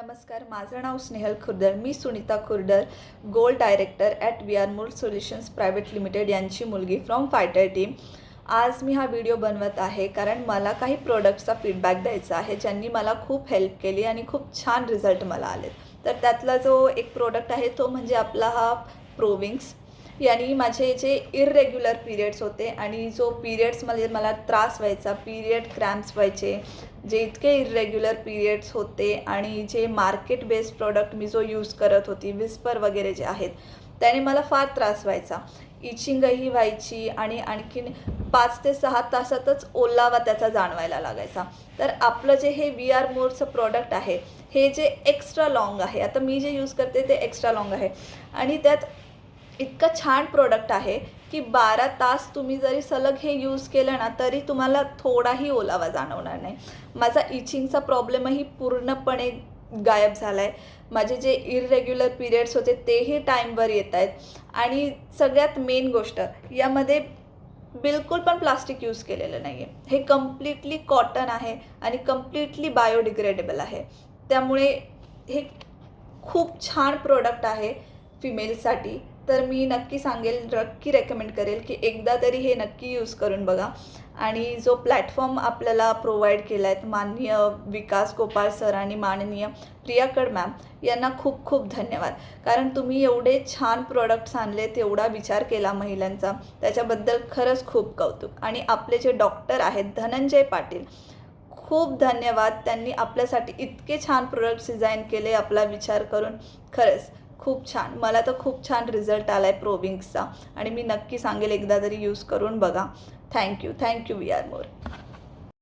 नमस्कार, माझं नाव स्नेहल खुर्दर. मी Sunita Khurdar, gold director at we are more solutions private limited यांची मुलगी फ्रॉम फायटर टीम. आज मी हा व्हिडिओ बनवत आहे कारण मला काही प्रोडक्ट्सचा फीडबॅक द्यायचा आहे ज्यांनी मला खूप हेल्प केली आणि खूप छान रिझल्ट मला आले. तर त्यातला जो एक प्रोडक्ट आहे तो म्हणजे आपला हा प्रोविंग्स. यानी माझे जे इररेग्युलर पिरियड्स होते आणि जो पिरियड्समध्ये मला त्रास व्हायचा, पिरियड क्रॅम्प्स व्हायचे, जे इतके इररेग्युलर पिरियड्स होते आणि जे मार्केट बेस्ड प्रोडक्ट मी जो यूज करत होती, विस्पर वगैरे जे आहेत, त्याने मला फार त्रास व्हायचा. इचिंगही व्हायची आणि आणखीन 5 ते 6 तासातच ओलावा त्याचा जाणवायला लागायचा. तर आपलं जे हे वी आर मोरचं प्रोडक्ट आहे, हे जे एक्स्ट्रा लाँग आहे, आता मी जे यूज करते ते एक्स्ट्रा लाँग आहे आणि त्यात इतकं छान प्रोडक्ट आहे की 12 तास तुम्ही जरी सलग हे यूज केलं ना तरी तुम्हाला थोडाही ओलावा जाणवणार नाही. माझा इचिंगचा प्रॉब्लेमही पूर्णपणे गायब झाला आहे. माझे जे इररेग्युलर पिरियड्स होते तेही टाईमवर येत आहेत आणि सगळ्यात मेन गोष्ट यामध्ये बिलकुल पण प्लास्टिक यूज केलेलं नाही आहे. हे कम्प्लिटली कॉटन आहे आणि कम्प्लिटली बायोडिग्रेडेबल आहे. त्यामुळे हे खूप छान प्रोडक्ट आहे फिमेलसाठी. तर मी नक्की सांगेल, नक्की रेकमेंड करेल की एकदा तरी हे नक्की यूज करून बघा. आणि जो प्लॅटफॉर्म आपल्याला प्रोव्हाइड केला आहे माननीय विकास गोपाळ सर आणि माननीय प्रियाकड मॅम यांना खूप खूप धन्यवाद. कारण तुम्ही एवढे छान प्रोडक्ट्स आणलेत, एवढा विचार केला महिलांचा, त्याच्याबद्दल खरंच खूप कौतुक. आणि आपले जे डॉक्टर आहेत धनंजय पाटील, खूप धन्यवाद. त्यांनी आपल्यासाठी इतके छान प्रोडक्ट्स डिझाईन केले आपला विचार करून. खरंच खूप छान. मला तर खूप छान रिझल्ट आला आहे प्रोविंग्सचा आणि मी नक्की सांगेल एकदा तरी यूज करून बघा. Thank you we are more.